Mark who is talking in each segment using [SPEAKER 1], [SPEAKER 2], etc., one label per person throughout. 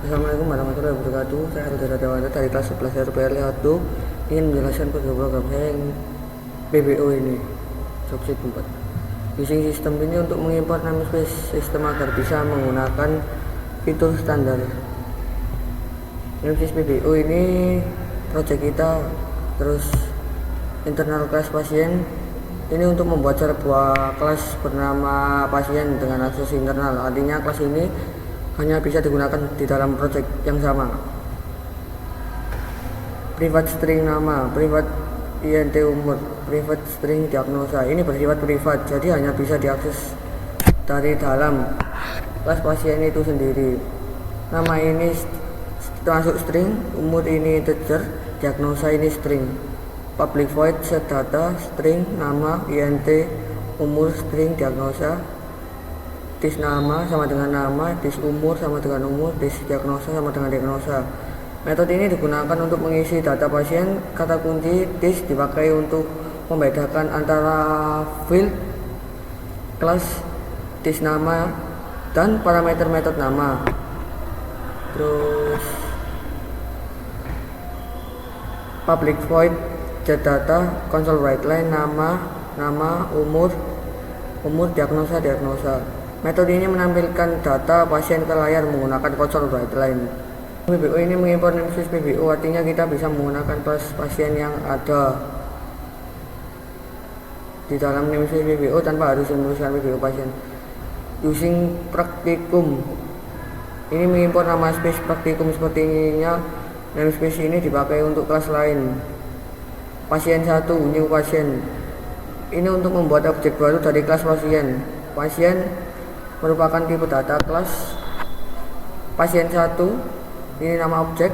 [SPEAKER 1] Assalamualaikum warahmatullahi wabarakatuh. Saya Rudara Dewanta dari kelas 11 RPR 1 ingin menjelaskan program saya yang PBO ini, subjek 4. Using sistem ini untuk mengimport namespace sistem agar bisa menggunakan fitur standar. Namespace PBO ini project kita, terus internal kelas pasien ini untuk membuat sebuah kelas bernama pasien dengan akses internal. Artinya kelas ini hanya bisa digunakan di dalam project yang sama. Private string nama, private INT umur, private string diagnosa. Ini bersifat privat, jadi hanya bisa diakses dari dalam kelas pasien itu sendiri. Nama ini termasuk string, umur ini integer, diagnosa ini string. Public void set data, string, nama, INT, umur, string, diagnosa. Dis nama sama dengan nama, dis umur sama dengan umur, dis diagnosa sama dengan diagnosa. Metode ini digunakan untuk mengisi data pasien. Kata kunci dis dipakai untuk membedakan antara field, kelas, dis nama, dan parameter metode nama. Terus public void get data, console write line, nama, umur, diagnosa. Metode ini menampilkan data pasien ke layar menggunakan console write line. PBO ini mengimport namespace PBO, artinya kita bisa menggunakan kelas pasien yang ada di dalam namespace PBO tanpa harus menuliskan PBO pasien. Using praktikum, ini mengimport nama space praktikum sepertinya. Namespace ini dipakai untuk kelas lain. Pasien 1, new pasien. Ini untuk membuat objek baru dari kelas pasien. Pasien merupakan tipe data kelas pasien 1, ini nama objek.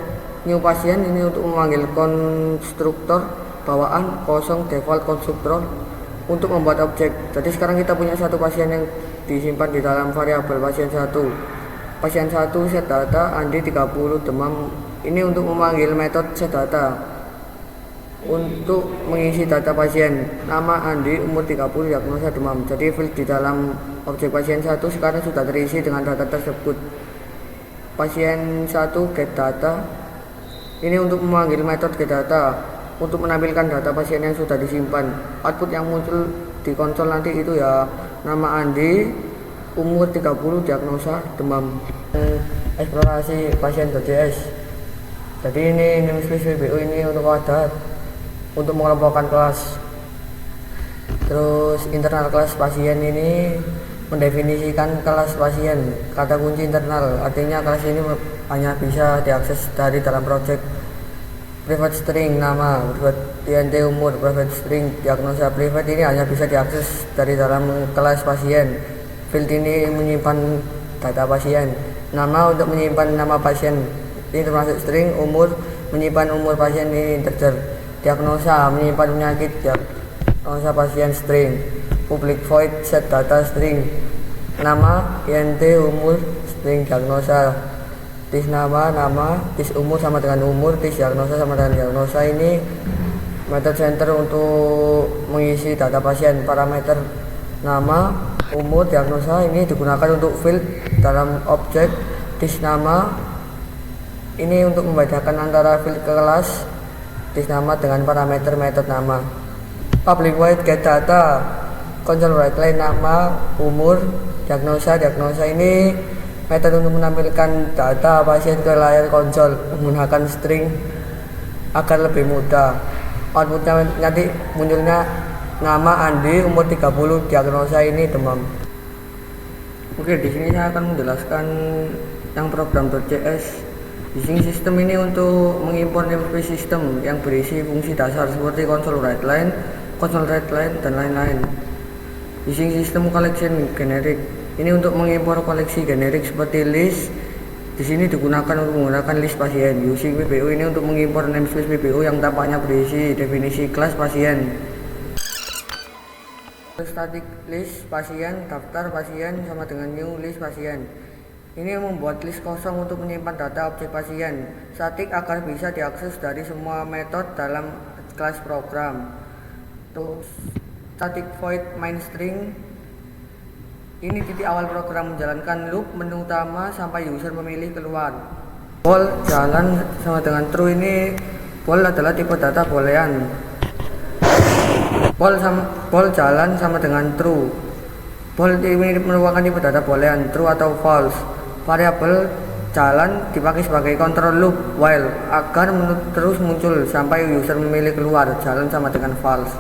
[SPEAKER 1] New pasien ini untuk memanggil konstruktor bawaan kosong default konstruktor untuk membuat objek. Jadi sekarang kita punya satu pasien yang disimpan di dalam variabel pasien 1. Pasien 1 set data Andi 30 demam. Ini untuk memanggil metode set data untuk mengisi data pasien. Nama Andi, umur 30, diagnosa demam. Jadi field di dalam objek pasien 1 sekarang sudah terisi dengan data tersebut. Pasien 1 get data. Ini untuk memanggil metode get data untuk menampilkan data pasien yang sudah disimpan. Output yang muncul di konsol nanti itu ya nama Andi, umur 30, diagnosa demam. Eksplorasi pasien.js. Jadi ini namespace PBO ini untuk mengelompokkan kelas. Terus internal kelas pasien ini mendefinisikan kelas pasien. Kata kunci internal, artinya kelas ini hanya bisa diakses dari dalam project. Private string nama, private INT umur, private string diagnosa. Private ini hanya bisa diakses dari dalam kelas pasien. Field ini menyimpan data pasien. Nama untuk menyimpan nama pasien, ini termasuk string. Umur menyimpan umur pasien, ini integer. Diagnosa menyimpan penyakit, diagnosa pasien, string. Public void set data, string. Nama, INT, umur, string, diagnosa. Dis nama, dis umur sama dengan umur, dis diagnosa sama dengan diagnosa. Ini method center untuk mengisi data pasien. Parameter nama, umur, diagnosa ini digunakan untuk field dalam objek. Dis nama ini untuk membedakan antara field ke kelas, dis nama dengan parameter metode nama. Public void get data, console write line, nama, umur, diagnosa ini metode untuk menampilkan data pasien ke layar konsol menggunakan string agar lebih mudah. Outputnya nanti munculnya nama Andi, umur 30, diagnosa ini demam. Oke, di sini saya akan menjelaskan yang program.js. Using sistem ini untuk mengimport namespace system yang berisi fungsi dasar seperti console write line, dan lain-lain. Using system collection generic, ini untuk mengimpor koleksi generik seperti list. Di sini digunakan untuk menggunakan list pasien. Using PBO ini untuk mengimpor namespace PBO yang tampaknya berisi definisi kelas pasien. Static list pasien, daftar pasien sama dengan new list pasien. Ini membuat list kosong untuk menyimpan data objek pasien. Static agar bisa diakses dari semua metode dalam kelas program. Terus static void main string, ini titik awal program menjalankan loop menu utama sampai user memilih keluar. Pol jalan sama dengan true ini, pol adalah tipe data boolean. Pol jalan sama dengan true. Pol ini merupakan tipe data boolean, true atau false. Variabel jalan dipakai sebagai control loop while agar terus muncul sampai user memilih keluar. Jalan sama dengan false.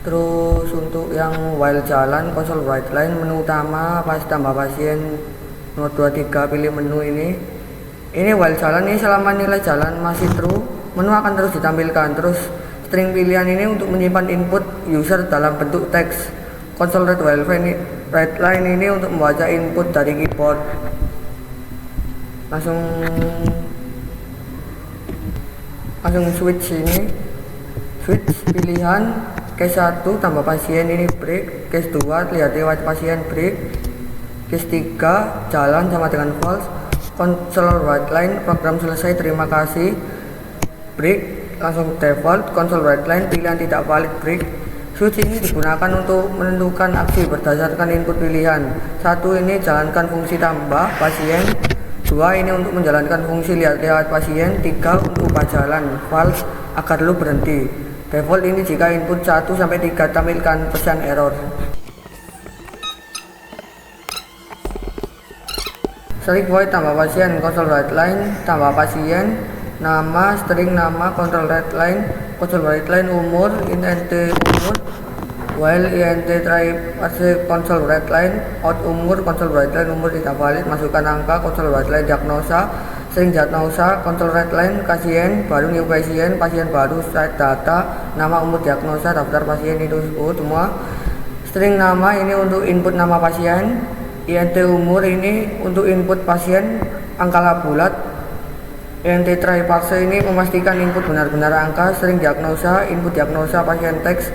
[SPEAKER 1] Terus untuk yang while jalan, console write line, menu utama pas tambah pasien nomor 23, pilih menu ini while jalan ini selama nilai jalan masih true, menu akan terus ditampilkan. Terus string pilihan ini untuk menyimpan input user dalam bentuk teks. Console write line ini untuk membaca input dari keyboard. Langsung switch pilihan case 1 tambah pasien ini break, case 2 lihat lewat pasien break, case 3 jalan sama dengan false. Console write line program selesai terima kasih, break langsung default. Console write line pilihan tidak valid, break. Switch ini digunakan untuk menentukan aksi berdasarkan input pilihan. 1 ini jalankan fungsi tambah pasien, 2 ini untuk menjalankan fungsi lihat lewat pasien, 3 untuk ubah jalan false agar loop berhenti. Default ini jika input 1 sampai 3 tampilkan pesan error. Select void tambah pasien, console write line tambah pasien, nama string nama, control write line umur, int umur, while int try console write line out umur, console write line umur tidak valid, masukkan angka, console write line diagnosa, string diagnosa, control write line pasien baru, new pasien baru, start data, nama umur diagnosa, daftar pasien itu semua. String nama ini untuk input nama pasien, int umur ini untuk input pasien angka bulat, int try parse ini memastikan input benar-benar angka, string diagnosa input diagnosa pasien teks,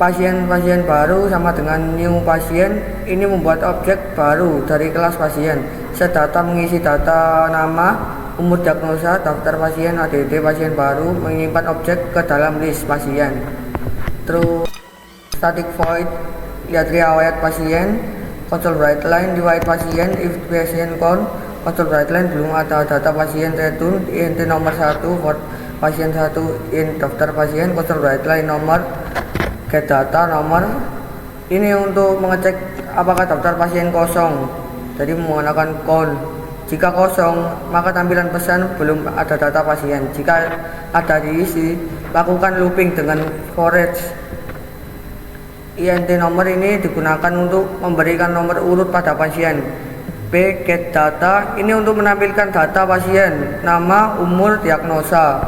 [SPEAKER 1] pasien baru sama dengan new pasien ini membuat objek baru dari kelas pasien. Set data mengisi data nama, umur diagnosa, daftar pasien, add pasien baru, menyimpan objek ke dalam list pasien. Terus static void lihat riwayat pasien, console write line riwayat pasien, if pasien count, console write line belum ada data pasien, return int nomor 1 for pasien 1 in daftar pasien, console write line nomor, get data nomor. Ini untuk mengecek apakah daftar pasien kosong, jadi menggunakan count. Jika kosong maka tampilan pesan belum ada data pasien, jika ada diisi lakukan looping dengan for each. int nomor ini digunakan untuk memberikan nomor urut pada pasien. Get data ini untuk menampilkan data pasien, nama, umur, diagnosa.